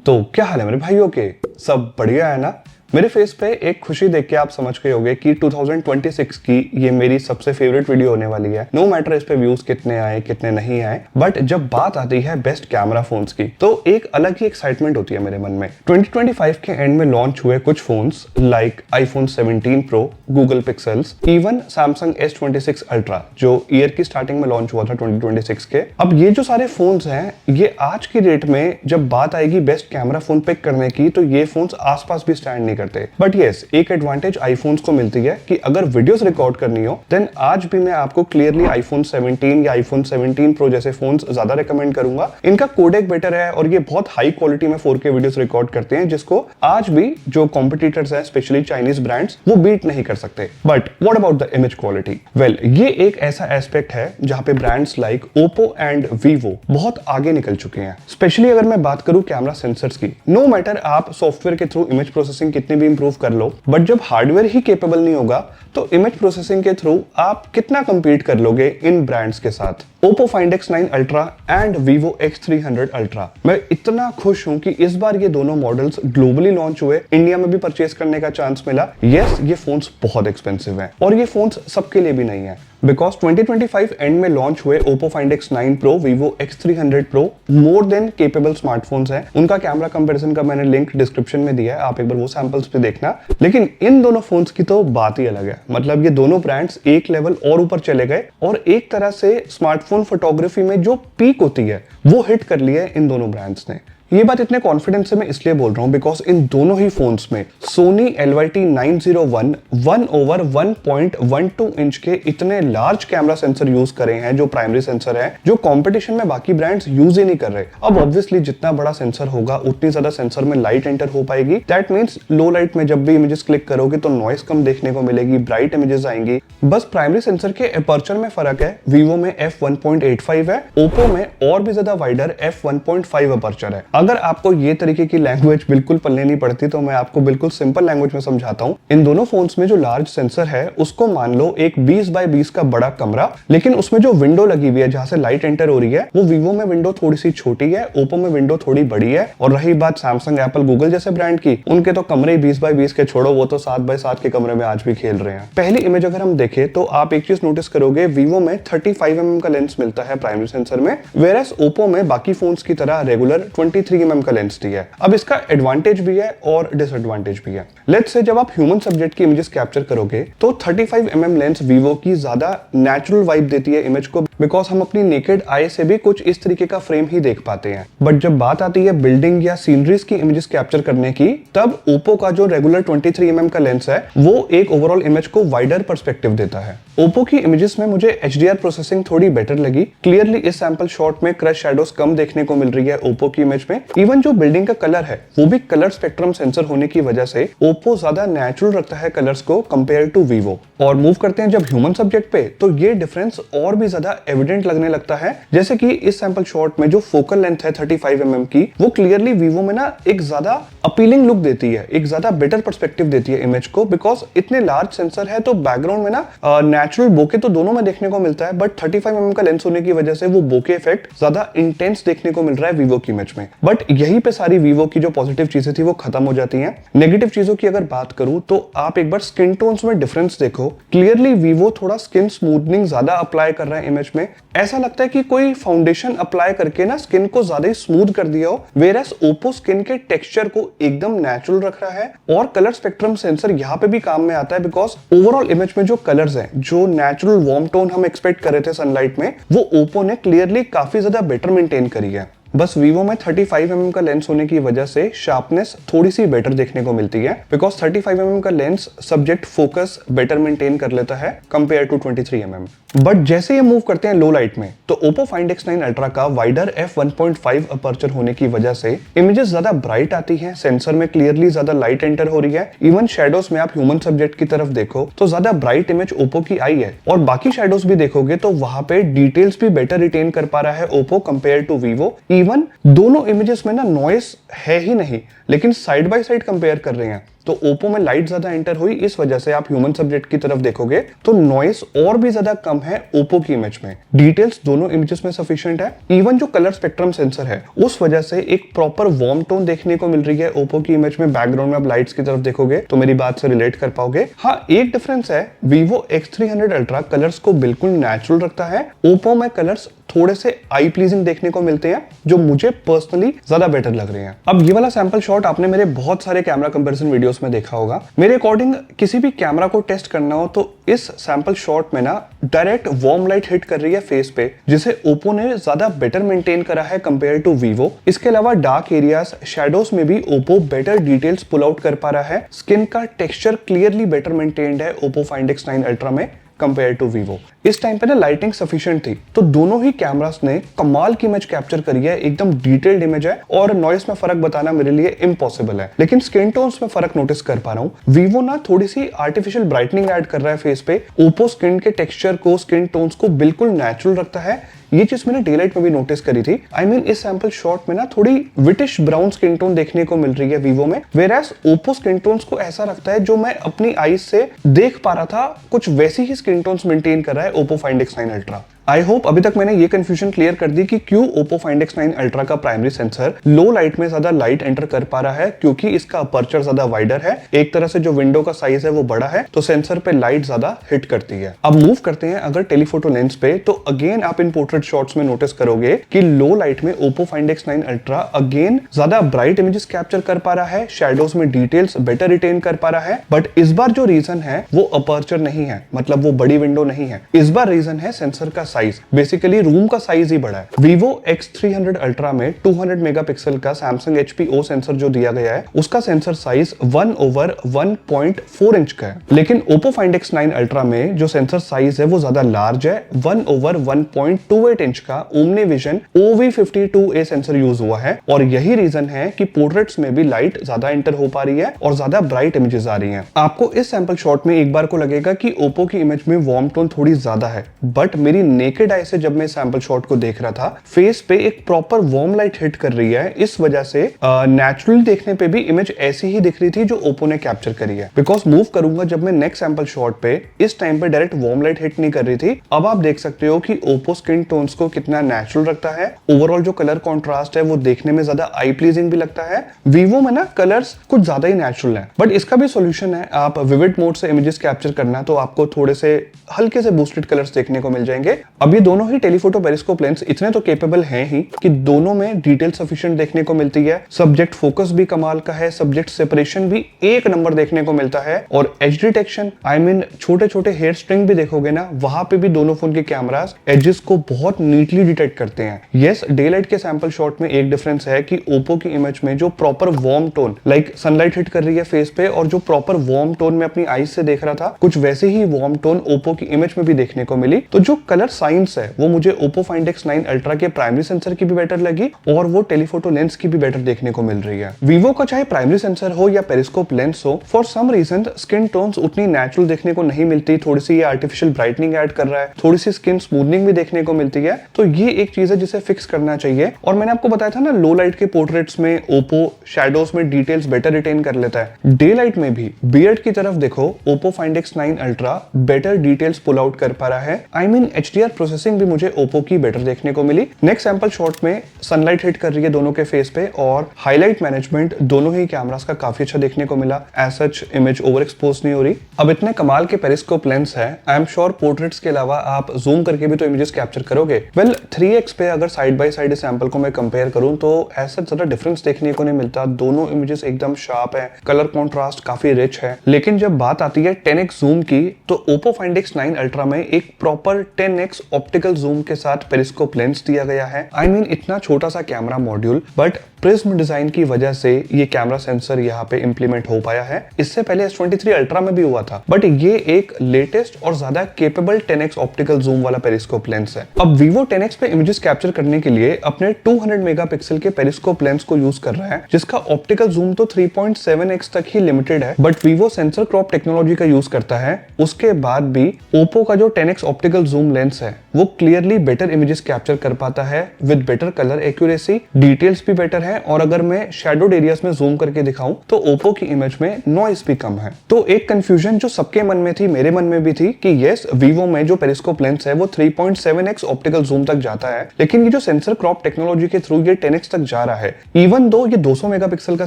तो क्या हाल है मेरे भाइयों के, सब बढ़िया है ना। मेरे फेस पे एक खुशी देख के आप समझ गए होंगे कि 2026 की ये मेरी सबसे फेवरेट वीडियो होने वाली है। नो मैटर इस पे व्यूज कितने आए कितने नहीं आए, बट जब बात आती है बेस्ट कैमरा फोन्स की तो एक अलग ही एक्साइटमेंट होती है मेरे मन में। 2025 के एंड में लॉन्च हुए कुछ phones like iPhone 17 Pro, Google Pixels, even Samsung S26 Ultra जो ईयर की स्टार्टिंग में लॉन्च हुआ था 2026 के। अब ये जो सारे फोन्स हैं ये आज की डेट में जब बात आएगी बेस्ट कैमरा फोन पिक करने की तो ये फोन्स आसपास भी स्टैंड नहीं करते। बट यस, एक एडवांटेज आईफोन्स को मिलती है कि अगर वीडियोस रिकॉर्ड करनी हो देन आज भी मैं आपको क्लियरली iPhone 17 या iPhone 17 Pro जैसे फोन्स ज्यादा रेकमेंड करूंगा। इनका कोडेक बेटर है और ये बहुत हाई क्वालिटी में 4K वीडियोस रिकॉर्ड करते हैं जिसको आज भी जो कॉम्पिटिटर्स हैं स्पेशली चाइनीज ब्रांड्स वो बीट नहीं कर सकते। But what about the image quality? Well, ये एक ऐसा एस्पेक्ट है जहां पे brands like Oppo and Vivo बहुत आगे निकल चुके हैं। स्पेशली अगर मैं बात करूं कैमरा सेंसर्स की, नो मैटर आप सॉफ्टवेयर के थ्रू इमेज प्रोसेसिंग कितनी भी इंप्रूव कर लो, बट जब हार्डवेयर ही केपेबल नहीं होगा तो इमेज प्रोसेसिंग के थ्रू आप कितना कंपीट कर लोगे इन ब्रांड्स के साथ। Oppo Find X9 Ultra and Vivo X300 Ultra, मैं इतना खुश हूं कि इस बार ये दोनों मॉडल्स ग्लोबली लॉन्च हुए, इंडिया में भी परचेस करने का चांस मिला। यस, ये फोन्स बहुत एक्सपेंसिव हैं और ये फोन्स सबके लिए भी नहीं है बिकॉज 2025 एंड में लॉन्च हुए Oppo Find X9 Pro, Vivo X300 Pro more than capable smartphones हैं। उनका कैमरा कंपैरिजन का मैंने लिंक डिस्क्रिप्शन में दिया है, आप एक बार वो सैंपल्स पे देखना। लेकिन इन दोनों फोन्स की तो बात ही अलग है। मतलब ये दोनों ब्रांड्स एक लेवल और ऊपर चले गए और एक तरह से स्मार्टफोन फोटोग्राफी में जो पीक होती है वो हिट कर लिया है इन दोनों ब्रांड्स ने। ये बात इतने कॉन्फिडेंस से मैं इसलिए बोल रहा हूं बिकॉज इन दोनों ही फोन्स में Sony LYT901 1/1.12 इंच के इतने लार्ज कैमरा सेंसर यूज करे हैं जो प्राइमरी सेंसर है, जो कंपटीशन में बाकी ब्रांड्स यूज ही नहीं कर रहे। अब ऑब्वियसली जितना बड़ा सेंसर होगा उतनी ज्यादा सेंसर में लाइट एंटर हो पाएगी। दैट मींस लो लाइट में जब भी इमेजेस क्लिक करोगे तो नॉइस कम देखने को मिलेगी, ब्राइट इमेजेस आएंगी। बस प्राइमरी सेंसर के अपर्चर में फर्क है, Vivo में f1.85 है, Oppo में और भी ज्यादा वाइडर f1.5 अपर्चर है। अगर आपको ये तरीके की लैंग्वेज बिल्कुल पल्ले नहीं पड़ती तो मैं आपको बिल्कुल सिंपल लैंग्वेज में समझाता हूँ। इन दोनों फोन्स में जो लार्ज सेंसर है उसको मान लो एक 20 बाय 20 का बड़ा कमरा, लेकिन उसमें जो विंडो लगी हुई है जहां से लाइट एंटर हो रही है वो Vivo में विंडो थोड़ी सी छोटी है, Oppo में विंडो थोड़ी बड़ी है। और रही बात Samsung, Apple, Google जैसे ब्रांड की, उनके तो कमरे 20 बाय 20 के छोड़ो, वो तो 7 बाय 7 के कमरे में आज भी खेल रहे हैं। पहली इमेज अगर हम देखें तो आप एक चीज नोटिस करोगे, Vivo में 35mm का लेंस मिलता है प्राइमरी सेंसर में, वेयरएस Oppo में बाकी फोन्स की तरह रेगुलर 23mm का लेंस दिया है। अब इसका एडवांटेज भी है और डिसएडवांटेज भी है। लेट्स से जब आप ह्यूमन सब्जेक्ट की इमेजेस कैप्चर करोगे तो 35mm लेंस Vivo की ज्यादा नेचुरल वाइब देती है इमेज को बिकॉज हम अपनी नेकेड आई से भी कुछ इस तरीके का फ्रेम ही देख पाते हैं। बट जब बात आती है बिल्डिंग या सीनरीज की इमेजेस कैप्चर करने की तब Oppo का जो रेगुलर 23mm का लेंस है वो एक ओवरऑल इमेज को वाइडर पर्सपेक्टिव देता है। Oppo की इमेजेस में मुझे HDR प्रोसेसिंग थोड़ी बेटर लगी। क्लियरली इस सैंपल शॉट में क्रश शैडोज कम देखने को मिल रही है Oppo की इमेज में। इवन जो बिल्डिंग का कलर है वो भी कलर स्पेक्ट्रम सेंसर होने की वजह से Oppo ज्यादा नेचुरल रखता है कलर्स को कंपेयर टू Vivo। और मूव करते हैं जब ह्यूमन सब्जेक्ट पे तो ये डिफरेंस और भी ज्यादा एविडेंट लगने लगता है। जैसे कि इस सैंपल शॉट में जो फोकल लेंथ है 35mm की वो क्लियरली Vivo में ना एक ज्यादा अपीलिंग लुक देती है, एक ज्यादा बेटर पर्सपेक्टिव देती है इमेज को बिकॉज इतने लार्ज सेंसर है तो बैकग्राउंड में ना नेचुरल बोके तो दोनों में देखने को मिलता है, बट 35mm का लेंस होने की वजह से वो बोके इफेक्ट ज्यादा इंटेंस देखने को मिल रहा है Vivo की इमेज में। बट यहीं पे सारी Vivo की जो पॉजिटिव चीजें थी वो खत्म हो जाती हैं। नेगेटिव चीजों की अगर बात करूं तो आप एक बार स्किन टोन्स में डिफरेंस देखो। क्लियरली Vivo थोड़ा स्किन स्मूथनिंग ज्यादा अप्लाई कर रहा है इमेज में, ऐसा लगता है कि कोई फाउंडेशन अप्लाई करके ना स्किन को ज्यादा ही स्मूथ कर दिया हो, वेयरएस Oppo स्किन के टेक्सचर को एकदम नेचुरल रख रहा है। और कलर स्पेक्ट्रम सेंसर यहाँ पे भी काम में आता है बिकॉज ओवरऑल इमेज में जो कलर्स हैं, जो नेचुरल वार्म टोन हम एक्सपेक्ट कर रहे थे सनलाइट में, वो Oppo ने क्लियरली काफी ज्यादा बेटर मेंटेन करी है। बस Vivo में 35mm का लेंस होने की वजह से शार्पनेस थोड़ी सी बेटर देखने को मिलती है बिकॉज 35mm का lens subject focus better maintain कर लेता है कंपेयर टू 23mm। बट जैसे ये मूव करते हैं लो लाइट में तो Oppo Find X9 Ultra का वाइडर f1.5 अपर्चर होने की वजह से इमेजेस ज्यादा ब्राइट आती हैं, सेंसर में क्लियरली ज्यादा लाइट एंटर हो रही है। इवन शेडोज में आप ह्यूमन सब्जेक्ट की तरफ देखो तो ज्यादा ब्राइट इमेज Oppo की आई है और बाकी शेडोज भी देखोगे तो वहां पे डिटेल्स भी बेटर रिटेन कर पा रहा है Oppo compare to Vivo। Even दोनों इमेजेस में ना नॉइस है ही नहीं, लेकिन साइड बाय साइड कंपेयर कर रहे हैं तो ओप्पो में लाइट ज्यादा एंटर हुई, इस वजह से आप ह्यूमन सब्जेक्ट की तरफ देखोगे तो नॉइस और भी ज्यादा कम है ओप्पो की इमेज में। डिटेल्स दोनों इमेजेस में सफिशिएंट है। इवन जो कलर स्पेक्ट्रम सेंसर है उस वजह से एक प्रॉपर वार्म टोन देखने को मिल रही है ओप्पो की इमेज में। बैकग्राउंड में आप लाइट्स की तरफ देखोगे तो मेरी बात से रिलेट कर पाओगे। हाँ, एक डिफरेंस है, Vivo X300 Ultra कलर्स को बिल्कुल नेचुरल रखता है। ओप्पो में कलर्स थोड़े से आई प्लीजिंग देखने को मिलते हैं जो मुझे पर्सनली ज्यादा बेटर लग रहे हैं। अब ये वाला सैंपल शॉट आपने मेरे बहुत सारे कैमरा कंपैरिजन वीडियोस में देखा होगा। मेरे अकॉर्डिंग किसी भी कैमरा को टेस्ट करना हो तो इस सैंपल शॉट में ना डायरेक्ट वार्म लाइट हिट कर रही है फेस पे, जिसे ओप्पो ने ज्यादा बेटर मेंटेन करा है कंपेयर टू Vivo। इसके अलावा डार्क एरियाज, शैडोज में भी Oppo better details pull out कर पा रहा है। स्किन का टेक्सचर क्लियरली बेटर मेंटेन्ड है ओप्पो Find X9 Ultra में कंपेयर टू Vivo। इस टाइम पे ना लाइटिंग सफिशिएंट थी, तो दोनों ही कैमरास ने कमाल की इमेज कैप्चर करी है। एकदम डिटेल्ड इमेज है और नॉइस में फर्क बताना मेरे लिए इम्पॉसिबल है, लेकिन स्किन टोन्स में फर्क नोटिस कर पा रहा हूँ। Vivo ना थोड़ी सी आर्टिफिशियल ब्राइटनिंग ऐड कर रहा है फेस पे। ओप्पो स्किन के टेक्सचर को, स्किन टोन्स को बिल्कुल नेचुरल रखता है। ये चीज मैंने डेलाइट में भी नोटिस करी थी। I mean, इस सैंपल शॉट में ना थोड़ी विटिश ब्राउन स्किन टोन देखने को मिल रही है Vivo में, वेरास ओप्पो स्किन टोन्स को ऐसा रखता है जो मैं अपनी आईज से देख पा रहा था, कुछ वैसी ही स्किन टोन्स मेंटेन कर रहा है Oppo Find X9 Ultra। I hope अभी तक मैंने ये कंफ्यूजन क्लियर कर दी कि क्यों ओप्पो Find X9 Ultra का प्राइमरी सेंसर लो लाइट में ज्यादा लाइट एंटर कर पा रहा है, क्योंकि इसका अपर्चर ज्यादा वाइडर है। एक तरह से जो विंडो का साइज है वो बड़ा है, तो सेंसर पे लाइट ज्यादा हिट करती है। अब मूव करते हैं अगर टेलीफोटो लेंस पे, तो अगेन आप इन पोर्ट्रेट शॉट्स में नोटिस करोगे कि लो लाइट में Oppo Find X9 Ultra again ज्यादा ब्राइट इमेजेस कैप्चर कर पा रहा है, शैडोज में डिटेल्स बेटर रिटेन कर पा रहा है। बट इस बार जो रीजन है वो अपर्चर नहीं है, मतलब वो बड़ी विंडो नहीं है। इस बार रीजन है सेंसर का साइज, बेसिकली रूम का साइज ही बड़ा है। Vivo X300 Ultra में 200 मेगापिक्सल का Samsung HP-O सेंसर जो दिया गया है, उसका सेंसर साइज 1/1.4 इंच का है। लेकिन Oppo Find X9 Ultra में जो सेंसर साइज है वो ज्यादा लार्ज है, 1/1.28 इंच का OmniVision OV52A सेंसर यूज हुआ है। और यही रीजन है कि पोर्ट्रेट्स में भी लाइट ज्यादा एंटर हो पा रही है और ज्यादा ब्राइट इमेजेस आ रही हैं। आपको इस सैंपल शॉट में एक बार को लगेगा कि Oppo की इमेज में वार्म टोन थोड़ी ज्यादा है, बट मेरी नेकेड आई से जब मैं सैंपल शॉट को देख रहा था, फेस पे एक प्रॉपर वार्म लाइट हिट कर रही है। इस वजह से नेचुरली देखने पे भी इमेज ऐसी ही दिख रही थी जो ओप्पो ने कैप्चर करी है। बिकॉज मूव करूंगा जब मैं नेक्स्ट सैंपल शॉट पे, इस टाइम पे डायरेक्ट वार्म लाइट हिट नहीं कर रही थी। अब आप देख सकते हो कि ओप्पो स्किन टोन्स को कितना नेचुरल रखता है। ओवरऑल जो कलर कॉन्ट्रास्ट है वो देखने में ज्यादा आई प्लीजिंग भी लगता है। Vivo में ना कलर्स कुछ ज्यादा ही नेचुरल है, बट इसका भी सोल्यूशन है। आप विविड मोड से इमेजेस कैप्चर करना तो आपको थोड़े से हल्के से बूस्टेड कलर्स देखने को मिल जाएंगे। अब ये दोनों ही टेलीफोटो पेरिस्कोप लेंस इतने तो केपेबल हैं ही कि दोनों में डिटेल सफिशिएंट देखने को मिलती है। सब्जेक्ट फोकस भी कमाल का है, सब्जेक्ट सेपरेशन भी एक नंबर देखने को मिलता है। और एज डिटेक्शन, आई मीन छोटे छोटे हेयर स्ट्रिंग भी देखोगे ना, वहां पे भी दोनों फोन के कैमरास एजेस को बहुत नीटली डिटेक्ट करते हैं। यस, डे लाइट के सैंपल शॉट में एक डिफरेंस है कि ओप्पो की इमेज में जो proper warm tone, like sunlight hit कर रही है फेस पे, और जो प्रॉपर वार्म टोन में अपनी आईज से देख रहा था, कुछ वैसे ही वार्म टोन ओप्पो की इमेज में भी देखने को मिली। तो जो कलर साइंस है वो मुझे ओप्पो Find X9 Ultra के प्राइमरी सेंसर की भी बेटर लगी और वो टेलीफोटो लेंस की भी बेटर देखने को मिल रही है। Vivo का चाहे प्राइमरी सेंसर हो या पेरिस्कोप लेंस हो, for some reason skin tones उतनी नेचुरल देखने को नहीं मिलती। थोड़ी सी ये आर्टिफिशियल ब्राइटनिंग ऐड कर रहा है, थोड़ी सी स्किन स्मूथनिंग भी देखने को मिलती है। तो ये एक चीज है जिसे फिक्स करना चाहिए। और मैंने आपको बताया था ना, लो लाइट के पोर्ट्रेट्स में ओप्पो शैडोज में डिटेल्स बेटर रिटेन कर लेता है। डे लाइट में भी बियर्ड की तरफ देखो, Oppo Find X9 Ultra better details pull out कर पा रहा है। आई मीन HDR प्रोसेसिंग भी मुझे ओप्पो की बेटर देखने को मिली। नेक्स्ट सैंपल शॉट में सनलाइट हिट कर रही है दोनों के फेस पे, और हाईलाइट मैनेजमेंट दोनों ही कैमरास का काफी अच्छा देखने को मिला। As such image over expose नहीं हो रही। अब इतने कमाल के पेरिस्कोप लेंस है, आई एम श्योर पोर्ट्रेट्स के अलावा आप जूम करके भी तो इमेजेस कैप्चर करोगे। वेल 3x पे अगर साइड बाय साइड सैंपल को मैं कंपेयर करूं तो ऐसा ज्यादा डिफरेंस देखने को नहीं मिलता। दोनों इमेजेस एकदम शार्प है, कलर कॉन्ट्रास्ट काफी रिच है। लेकिन जब बात आती है 10x जूम की, तो ओप्पो Find X9 Ultra में एक प्रॉपर 10x ऑप्टिकल जूम के साथ पेरिस्कोप लेंस दिया गया है। आई मीन इतना छोटा सा camera module, but prism design की वजह से ये कैमरा सेंसर यहाँ पे इंप्लीमेंट हो पाया है। इससे पहले S23 Ultra में भी हुआ था, बट ये एक लेटेस्ट और ज्यादा केपेबल 10x ऑप्टिकल जूम वाला पेरिस्कोप लेंस है। अब Vivo 10x पे इमेजेस कैप्चर करने के लिए अपने 200 मेगापिक्सल के पेरिस्कोप लेंस को यूज कर रहा है, जिसका ऑप्टिकल जूम तो 3.7x तक ही लिमिटेड है, but Vivo sensor crop technology का यूज करता है। उसके बाद भी ओप्पो का जो 10x ऑप्टिकल जूम लेंस है वो क्लियरली बेटर इमेजेस कैप्चर कर पाता है with better colour accuracy, details भी बेटर है, और अगर मैं शैडोड एरियाज में जूम करके दिखाऊं तो ओप्पो की इमेज में नॉइस भी कम है। तो एक कंफ्यूजन जो सबके मन में थी, मेरे मन में भी थी, कि यस वीवो में जो पेरिस्कोप लेंस है वो 3.7x ऑप्टिकल जूम तक जाता है, लेकिन ये जो सेंसर क्रॉप टेक्नोलॉजी के थ्रू ये 10x तक जा रहा है। इवन दो ये 200 मेगापिक्सल का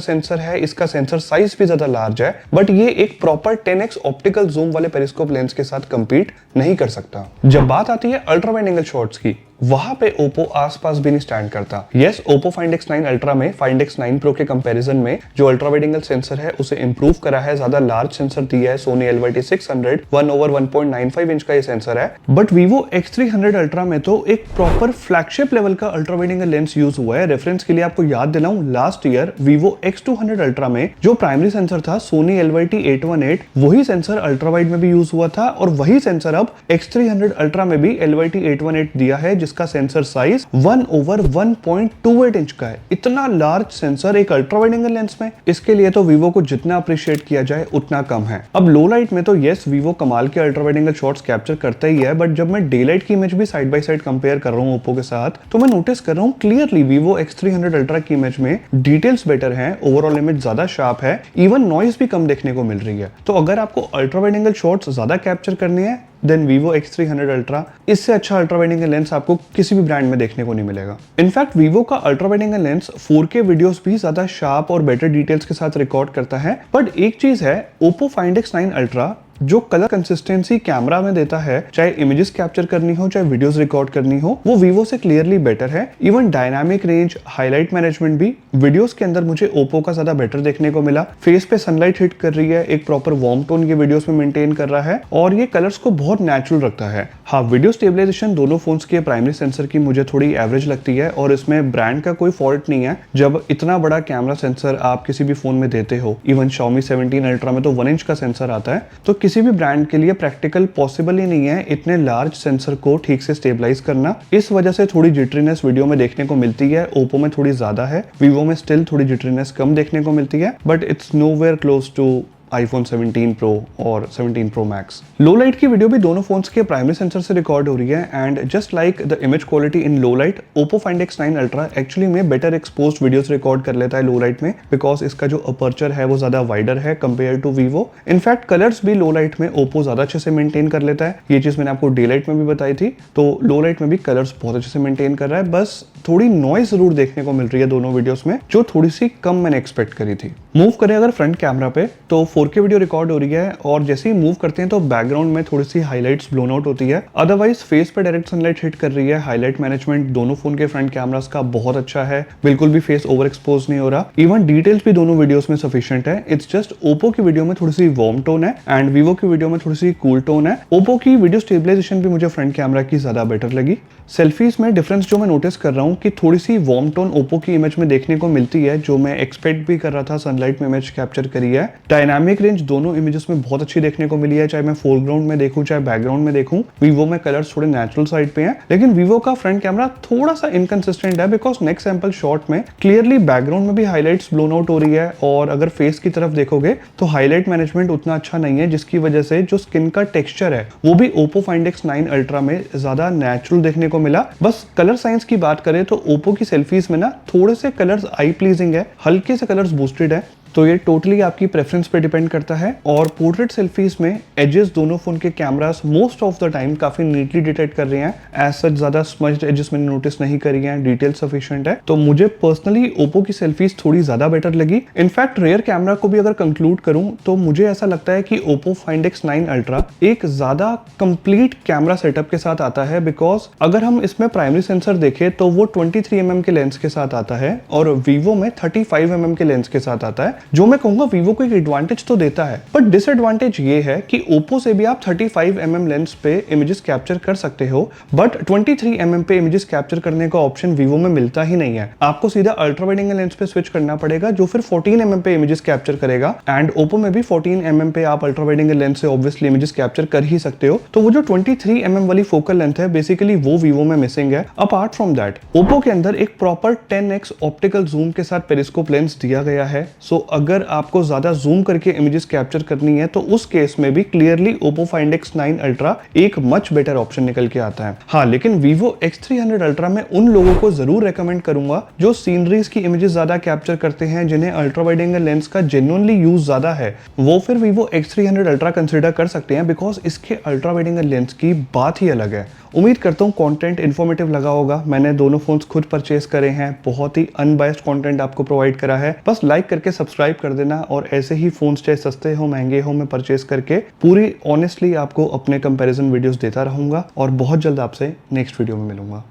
सेंसर है, इसका सेंसर साइज भी ज्यादा लार्ज है, बट ये एक प्रॉपर 10x ऑप्टिकल जूम वाले पेरिस्कोप लेंस के साथ कंपीट नहीं कर सकता। जब बात आती है अल्ट्रा वाइड एंगल शॉट्स की, वहां पे ओप्पो आसपास भी नहीं स्टैंड करता। Yes, Oppo Find X9 ultra में Find X9 Pro के कंपैरिजन में जो अल्ट्रा वाइड एंगल सेंसर है उसे इंप्रूव करा है, ज्यादा लार्ज सेंसर दिया है, सोनी LYT600 1/1.95 इंच का ये सेंसर है। बट Vivo X300 अल्ट्रा में तो एक प्रॉपर फ्लैगशिप लेवल का ultra wide angle lens use हुआ है। रेफरेंस के लिए आपको याद दिलाऊं, last year Vivo X200 ultra में जो प्राइमरी सेंसर था सोनी LYT818, वही सेंसर अल्ट्रा वाइड में भी यूज हुआ था, और वही सेंसर अब X300 अल्ट्रा में भी LYT818 दिया है, जिसका सेंसर साइज 1/1.28 इंच का है। इतना लार्ज सेंसर एक अल्ट्रा वाइड एंगल लेंस में, इसके लिए तो Vivo को जितना अप्रिशिएट किया जाए उतना कम है। अब लो लाइट में तो यस Vivo कमाल के ultra wide angle shots capture करता ही है, बट जब मैं डे लाइट की इमेज भी साइड बाय साइड कंपेयर कर रहा हूं ओप्पो के साथ, तो मैं नोटिस कर रहा हूं क्लियरली Vivo X300 अल्ट्रा की इमेज में डिटेल्स बेटर है, ओवरऑल इमेज ज्यादा शार्प है, इवन नॉइस भी कम देखने को मिल रही है। तो अगर आपको अल्ट्रा वाइड एंगल शॉट्स ज्यादा कैप्चर करनी है, देन Vivo X300 अल्ट्रा, इससे अच्छा अल्ट्रा वाइड एंगल लेंस आपको किसी भी ब्रांड में देखने को नहीं मिलेगा। इनफैक्ट Vivo का ultra wide angle lens 4K videos भी ज्यादा शार्प और बेटर डिटेल्स के साथ रिकॉर्ड करता है। बट एक चीज है, Oppo Find X9 अल्ट्रा जो कलर कंसिस्टेंसी कैमरा में देता है, चाहे इमेजेस कैप्चर करनी हो चाहे वीडियोस रिकॉर्ड करनी हो, वो Vivo से क्लियरली बेटर है। Even dynamic range, highlight management भी वीडियोस के अंदर मुझे ओप्पो का ज्यादा बेटर देखने को मिला। फेस पे सनलाइट हिट कर रही है, एक प्रॉपर वार्म टोन ये वीडियोस में मेंटेन कर रहा है, और ये कलर्स को बहुत नेचुरल रखता है। हाँ, वीडियो स्टेबलाइजेशन दोनों फोन्स के प्राइमरी सेंसर की मुझे थोड़ी एवरेज लगती है, और इसमें ब्रांड का कोई फॉल्ट नहीं है। जब इतना बड़ा कैमरा सेंसर आप किसी भी फोन में देते हो, इवन Xiaomi 17 अल्ट्रा में तो 1 इंच का सेंसर आता है, तो किसी भी ब्रांड के लिए प्रैक्टिकल पॉसिबल ही नहीं है इतने लार्ज सेंसर को ठीक से स्टेबलाइज करना। इस वजह से थोड़ी जिटरीनेस वीडियो में देखने को मिलती है। ओप्पो में थोड़ी ज्यादा है, Vivo में स्टिल थोड़ी जिटरीनेस कम देखने को मिलती है, but it's nowhere close to iPhone 17 Pro और 17 Pro Max। लो लाइट की वीडियो भी दोनों फोन्स के प्राइमरी सेंसर से रिकॉर्ड हो रही है, and just like the image quality in low light, Oppo Find X9 ultra actually में बेटर एक्सपोज्ड वीडियोस रिकॉर्ड कर लेता है लो लाइट में, बिकॉज इसका जो अपर्चर है वो ज्यादा वाइडर है compare to Vivo। In fact colours भी लो लाइट में Oppo ज्यादा अच्छे से मेंटेन कर लेता है। ये चीज मैंने आपको डे लाइट में भी बताई थी, तो लो लाइट में भी कलर्स बहुत अच्छे से मेंटेन कर रहा है। बस थोड़ी नॉइज जरूर देखने को मिल रही है दोनों वीडियोस में, जो थोड़ी सी कम मैंने एक्सपेक्ट करी थी। मूव करें अगर फ्रंट कैमरा पे, तो 4K वीडियो रिकॉर्ड हो रही है, और जैसे ही मूव करते हैं तो बैकग्राउंड में थोड़ी सी हाइलाइट्स ब्लोन आउट होती है। अदरवाइज फेस पे डायरेक्ट सनलाइट हिट कर रही है। हाईलाइट मैनेजमेंट दोनों फोन के फ्रंट कैमरास का बहुत अच्छा है, बिल्कुल भी फेस ओवर एक्सपोज नहीं हो रहा। इवन डिटेल्स भी दोनों वीडियोस में सफिशिएंट है। इट्स जस्ट ओप्पो की वीडियो में थोड़ी सी वार्म टोन है, एंड Vivo की वीडियो में थोड़ी सी कूल टोन है। ओप्पो की वीडियो स्टेबलाइजेशन भी मुझे फ्रंट कैमरा की ज्यादा बेटर लगी। सेल्फीज में डिफरेंस जो मैं नोटिस कर रहा हूँ कि थोड़ी सी वार्म टोन ओप्पो की इमेज में देखने को मिलती है, जो मैं एक्सपेक्ट भी कर रहा था। सनलाइट में इमेज कैप्चर करी है। डायनामिक रेंज दोनों इमेजेस में बहुत अच्छी देखने को मिली है, चाहे मैं फोरग्राउंड में देखूं चाहे बैकग्राउंड में देखूं। Vivo में कलर्स थोड़े नेचुरल साइड पे हैं, लेकिन Vivo का फ्रंट कैमरा थोड़ा सा इनकंसिस्टेंट है, बिकॉज नेक्स्ट सैंपल शॉट में क्लियरली बैकग्राउंड में भी हाईलाइट्स ब्लोन आउट हो रही है, और अगर फेस की तरफ देखोगे तो हाईलाइट मैनेजमेंट उतना अच्छा नहीं है, जिसकी वजह से जो स्किन का टेक्सचर है वो भी Oppo Find X9 अल्ट्रा में ज्यादा नेचुरल देखने को मिला। बस कलर साइंस की बात करें तो Oppo की सेल्फीज में ना थोड़े से कलर्स आई प्लीजिंग है, हल्के से कलर्स बूस्टेड है, तो ये टोटली आपकी प्रेफरेंस पे डिपेंड करता है। और पोर्ट्रेट सेल्फीज में एजेस दोनों फोन के cameras most of the time काफी नीटली डिटेक्ट कर रहे हैं। एज सच ज्यादा स्मज्ड एजेस मैंने नोटिस नहीं करी हैं, डिटेल सफिशिएंट है। तो मुझे पर्सनली ओप्पो की सेल्फीज थोड़ी ज्यादा बेटर लगी। इनफैक्ट रेयर कैमरा को भी अगर कंक्लूड करूं तो मुझे ऐसा लगता है कि Oppo Find X9 अल्ट्रा एक ज्यादा कंप्लीट कैमरा सेटअप के साथ आता है, बिकॉज अगर हम इसमें प्राइमरी सेंसर देखें तो वो 23mm के लेंस के साथ आता है, और Vivo में 35mm के लेंस के साथ आता है, जो मैं कहूंगा Vivo को एक एडवांटेज तो देता है। बट डिसएडवांटेज ये है कि Oppo से भी आप 35mm लेंस पे इमेजेस कैप्चर कर सकते हो, बट 23mm पे इमेजेस कैप्चर करने का ऑप्शन Vivo में मिलता ही नहीं है। आपको सीधा अल्ट्रा वाइड एंगल लेंस पे स्विच करना पड़ेगा, जो फिर 14mm पे इमेजेस कैप्चर करेगा। एंड Oppo में भी 14mm पे आप अल्ट्रा वाइड एंगल लेंस से ऑब्वियसली इमेजेस कैप्चर कर ही सकते हो। तो वो जो 23mm वाली फोकल लेंथ है, बेसिकली वो Vivo में मिसिंग है। अपार्ट फ्रॉम दैट Oppo के अंदर एक प्रॉपर 10x ऑप्टिकल जूम के साथ पेरिस्कोप लेंस दिया गया है। सो अगर आपको ज्यादा जूम करके इमेजेस कैप्चर करनी है तो उस केस में भी clearly Oppo Find X9 Ultra एक मच बेटर ऑप्शन निकल के आता है। हाँ, लेकिन Vivo X300 Ultra में उन लोगों को जरूर रेकमेंड करूंगा जो सीनरीज की इमेजेस ज्यादा कैप्चर करते हैं, जिन्हें अल्ट्रा वाइड एंगल लेंस का जेन्युइनली यूज ज्यादा है, वो फिर Vivo X300 Ultra कंसीडर कर सकते हैं, बिकॉज इसके अल्ट्रा वाइड एंगल लेंस की बात ही अलग है। उम्मीद करता हूँ कंटेंट इन्फॉर्मेटिव लगा होगा। मैंने दोनों फोन्स खुद परचेस करे हैं, बहुत ही अनबायस्ड कंटेंट आपको प्रोवाइड करा है। बस लाइक करके सब्सक्राइब कर देना, और ऐसे ही फोन्स चाहे सस्ते हो महंगे हो, मैं परचेस करके पूरी ऑनेस्टली आपको अपने कंपैरिजन वीडियोस देता रहूंगा, और बहुत जल्द आपसे नेक्स्ट वीडियो में मिलूंगा।